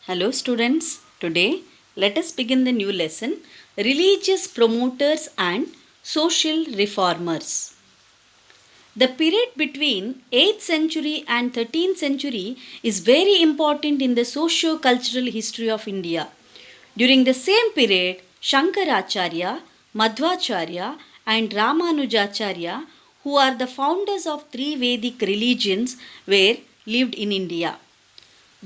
Hello students, today let us begin the new lesson Religious Promoters and Social Reformers. The period between 8th century and 13th century is very important in the socio-cultural history of India. During the same period, Shankaracharya, Madhvacharya and Ramanujacharya, who are the founders of three Vedic religions, were lived in India.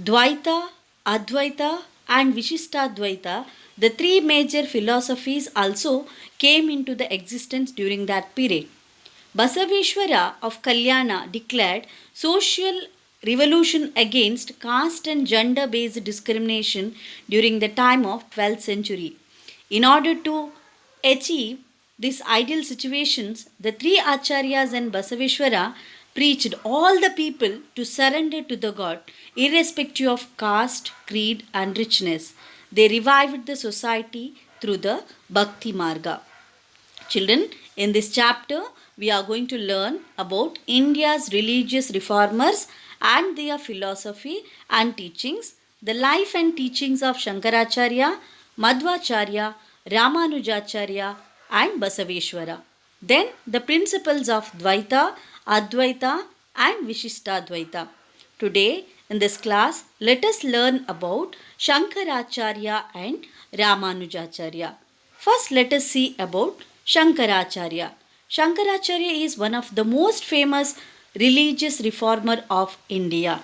Dvaita, Advaita, and Vishishtadvaita, the three major philosophies also came into the existence during that period. Basaveshwara of Kalyana declared social revolution against caste and gender based discrimination during the time of 12th century. In order to achieve these ideal situations, the three acharyas and Basaveshwara preached all the people to surrender to the God, irrespective of caste, creed, and richness. They revived the society through the Bhakti Marga. Children, in this chapter, we are going to learn about India's religious reformers and their philosophy and teachings, the life and teachings of Shankaracharya, Madhvacharya, Ramanujacharya, and Basaveshwara. Then, the principles of Dvaita, Advaita, and Vishishtadvaita. Today, in this class, let us learn about Shankaracharya and Ramanujacharya. First, let us see about Shankaracharya. Shankaracharya is one of the most famous religious reformer of India.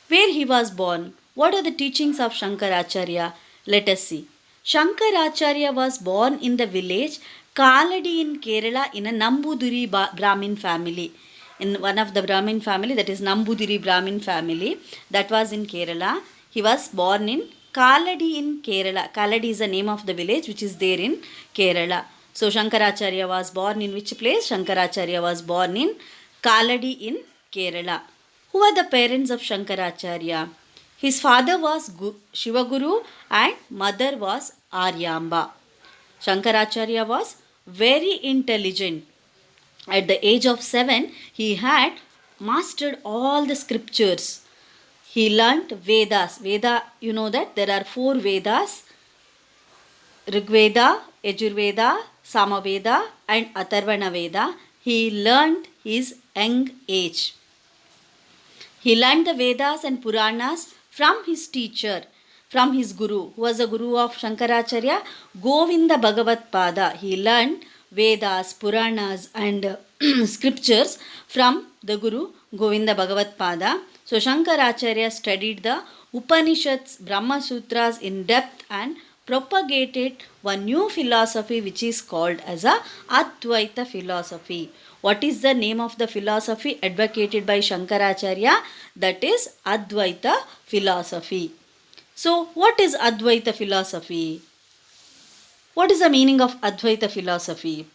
Where he was born, what are the teachings of Shankaracharya? Let us see. Shankaracharya was born in the village Kaladi in Kerala in a Nambudiri Brahmin family. In one of the Brahmin family, that is Nambudiri Brahmin family, that was in Kerala. He was born in Kaladi in Kerala. Kaladi is the name of the village which is there in Kerala. So Shankaracharya was born in which place? Shankaracharya was born in Kaladi in Kerala. Who are the parents of Shankaracharya? His father was Shivaguru and mother was Aryamba. Shankaracharya was very intelligent. At the age of 7, he had mastered all the scriptures. He learnt Vedas. Veda, you know that there are 4 Vedas: Rigveda, Yajurveda, Samaveda, and Atharvana Veda. He learnt his young age. He learned the Vedas and Puranas from his teacher, from his guru, who was the guru of Shankaracharya, Govinda Bhagavat Pada. He learned Vedas, Puranas, and scriptures from the guru Govinda Bhagavat Pada. So Shankaracharya studied the Upanishads, Brahma Sutras in depth and propagated one new philosophy which is called as a Advaita philosophy. What is the name of the philosophy advocated by Shankaracharya? That is Advaita philosophy. So, what is Advaita philosophy? What is the meaning of Advaita philosophy?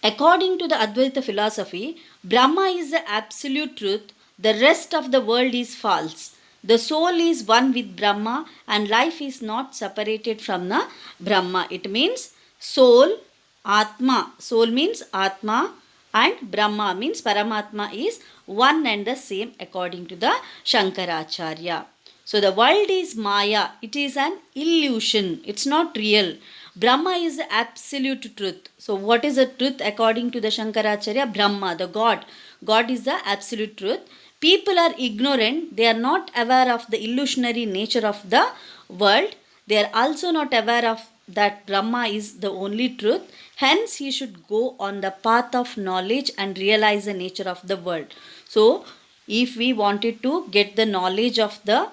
According to the Advaita philosophy, Brahma is the absolute truth, the rest of the world is false. The soul is one with Brahma and life is not separated from the Brahma. It means soul, Atma. Soul means Atma and Brahma means Paramatma is one and the same according to the Shankaracharya. So the world is Maya. It is an illusion. It's not real. Brahma is the absolute truth. So what is the truth according to the Shankaracharya? Brahma, the God. God is the absolute truth. People are ignorant. They are not aware of the illusionary nature of the world. They are also not aware of that Brahma is the only truth. Hence, he should go on the path of knowledge and realize the nature of the world. So, if we wanted to get the knowledge of the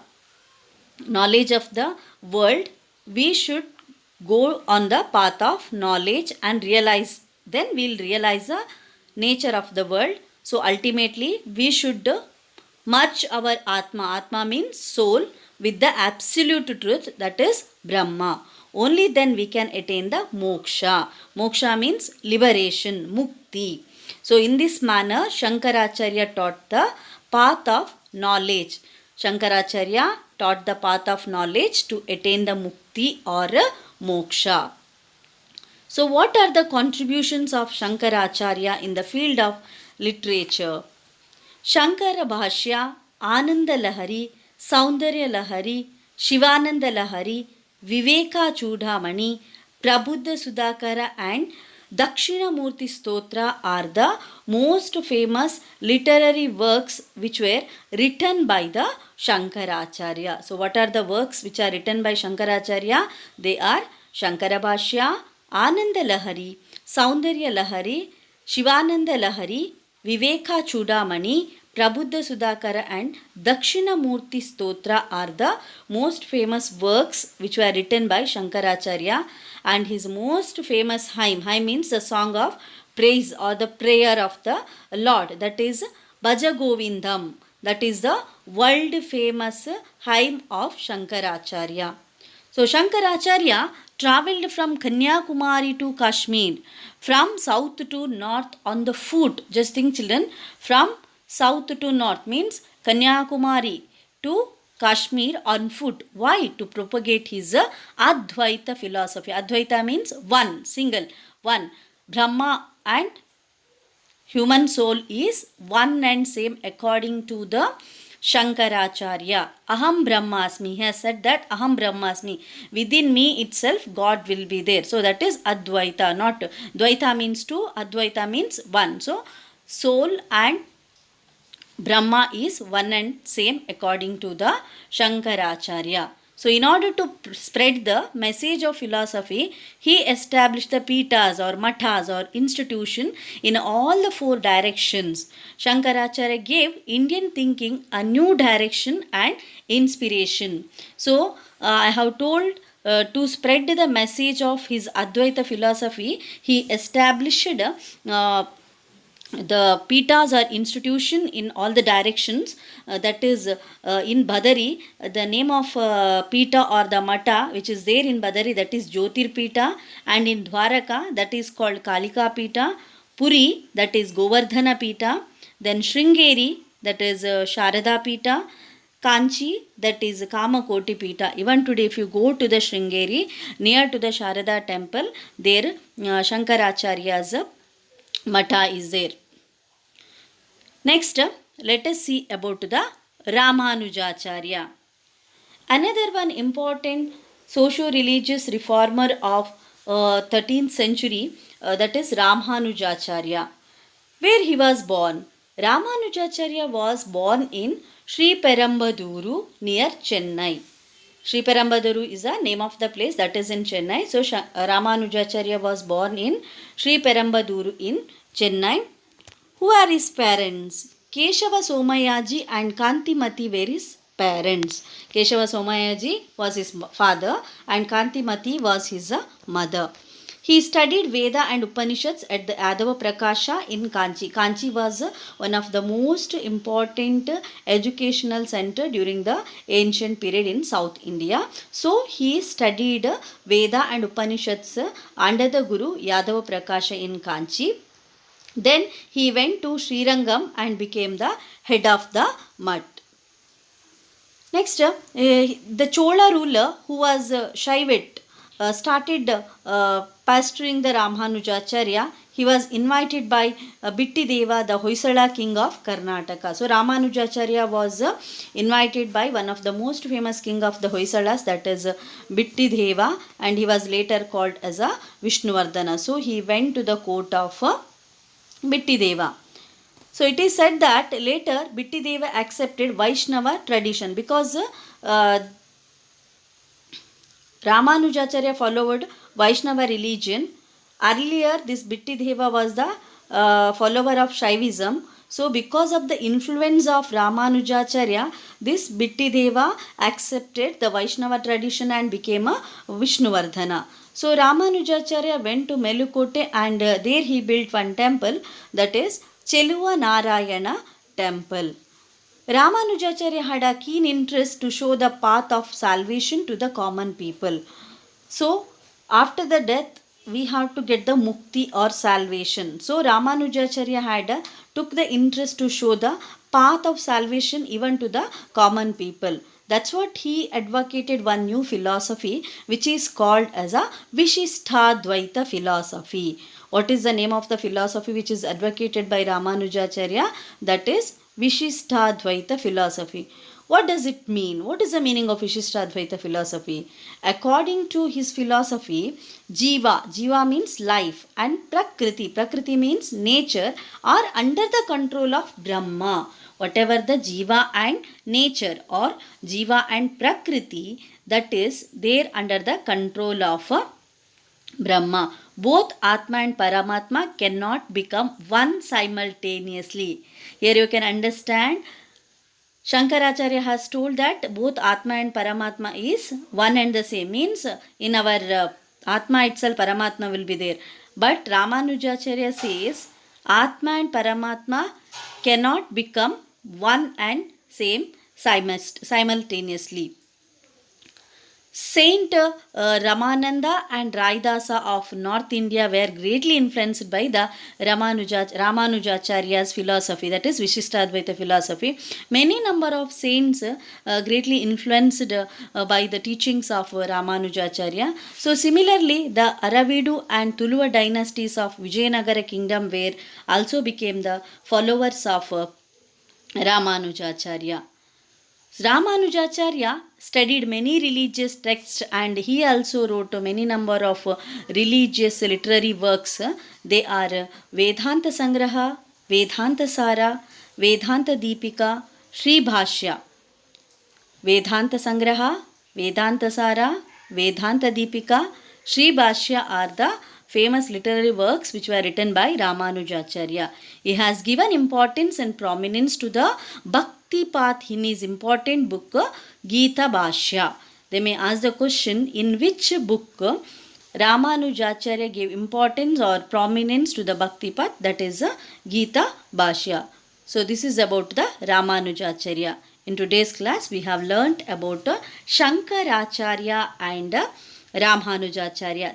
world, we should go on the path of knowledge and realize. Then we'll realize the nature of the world. So, ultimately, we should merge our Atma. Atma means soul with the absolute truth, that is Brahma. Only then we can attain the moksha. Moksha means liberation, mukti. So in this manner, Shankaracharya taught the path of knowledge. Shankaracharya taught the path of knowledge to attain the mukti or moksha. So what are the contributions of Shankaracharya in the field of literature? Shankara Bhashya, Ananda Lahari, Saundarya Lahari, Shivananda Lahari, Viveka Chudamani, Prabuddha Sudhakara and Dakshinamurti Stotra are the most famous literary works which were written by the Shankaracharya. So what are the works which are written by Shankaracharya? They are Shankara Bhashya, Ananda Lahari, Saundarya Lahari, Shivananda Lahari, Viveka Chudamani, Prabuddha Sudhakara and Dakshinamurti Stotra are the most famous works which were written by Shankaracharya, and his most famous hymn, hymn means the song of praise or the prayer of the Lord, that is Bhaja Govindam, that is the world famous hymn of Shankaracharya. So Shankaracharya travelled from Kanyakumari to Kashmir, from south to north on the foot. Just think children, from south to north means Kanyakumari to Kashmir on foot. Why? To propagate his Advaita philosophy. Advaita means one, single, one. Brahma and human soul is one and same according to the Shankaracharya. Aham Brahmasmi. He has said that Aham Brahmasmi. Within me itself God will be there. So that is Advaita. Not Dvaita means two, Advaita means one. So soul and Brahma is one and same according to the Shankaracharya. So in order to spread the message of philosophy, he established the pitas or mathas or institution in all the four directions. Shankaracharya gave Indian thinking a new direction and inspiration. So I have told to spread the message of his Advaita philosophy, he established the pitas or institution in all the directions, that is in Badari, the name of pita or the mata which is there in Badari, that is Jyotir Pita, and in Dwaraka that is called Kalika Pita, Puri that is Govardhana Pita, then Sringeri that is Sharada Pita, Kanchi that is Kamakoti Pita. Even today if you go to the Sringeri near to the Sharada temple, there Shankaracharya's Mata is there. Next, let us see about the Ramanujacharya. Another one important socio-religious reformer of 13th century, that is Ramanujacharya. Where he was born? Ramanujacharya was born in Sri Perambaduru near Chennai. Sri Perambaduru is the name of the place that is in Chennai. So Ramanujacharya was born in Sri Perambaduru in Chennai. Who are his parents? Keshava Somayaji and Kantimati were his parents. Keshava Somayaji was his father and Kantimati was his mother. He studied Veda and Upanishads at the Yadava Prakasha in Kanchi. Kanchi was one of the most important educational center during the ancient period in South India. So he studied Veda and Upanishads under the Guru Yadava Prakasha in Kanchi. Then he went to Srirangam and became the head of the Mutt. Next, the Chola ruler who was Shaivat started pastoring the Ramanujacharya. He was invited by Bitti Deva, the Hoysala king of Karnataka. So Ramanujacharya was invited by one of the most famous king of the Hoysalas, that is Bitti Deva, and he was later called as a Vishnuvardhana. So he went to the court of Bitti Deva. So it is said that later Bitti Deva accepted Vaishnava tradition because Ramanujacharya followed Vaishnava religion. Earlier this Bitti Deva was the follower of Shaivism. So because of the influence of Ramanujacharya, this Bitti Deva accepted the Vaishnava tradition and became a Vishnuvardhana. So Ramanujacharya went to Melukote and there he built one temple, that is Cheluva Narayana temple. Ramanujacharya had a keen interest to show the path of salvation to the common people. So after the death we have to get the mukti or salvation. So Ramanujacharya had took the interest to show the path of salvation even to the common people. That's what he advocated, one new philosophy which is called as a Vishishtadvaita philosophy. What is the name of the philosophy which is advocated by Ramanujacharya? That is Vishishtadvaita philosophy. What does it mean? What is the meaning of Vishishtadvaita philosophy? According to his philosophy, Jiva means life, and Prakriti means nature, are under the control of Brahma. Whatever the Jiva and nature or Jiva and Prakriti, that is there under the control of Brahma. Both Atma and Paramatma cannot become one simultaneously. Here you can understand Shankaracharya has told that both Atma and Paramatma is one and the same. Means in our Atma itself Paramatma will be there. But Ramanujacharya says Atma and Paramatma cannot become one and same simultaneously. Saint Ramananda and Raidasa of North India were greatly influenced by the Ramanujacharya's philosophy, that is Vishishtadvaita philosophy. Many number of saints greatly influenced by the teachings of Ramanujacharya. So similarly, the Aravidu and Tuluva dynasties of Vijayanagara kingdom were also became the followers of Ramanujacharya. Ramanujacharya studied many religious texts, and he also wrote many number of religious literary works. They are Vedanta Sangraha, Vedanta Sara, Vedanta Deepika, Sri Bhashya. Vedanta Sangraha, Vedanta Sara, Vedanta Deepika, Sri Bhashya are the famous literary works which were written by Ramanujacharya. He has given importance and prominence to the Bhakti path in his important book Gita Bhashya. They may ask the question, in which book Ramanujacharya gave importance or prominence to the Bhakti path, that is Gita Bhashya. So this is about the Ramanujacharya. In today's class we have learnt about Shankaracharya and Ramanujacharya.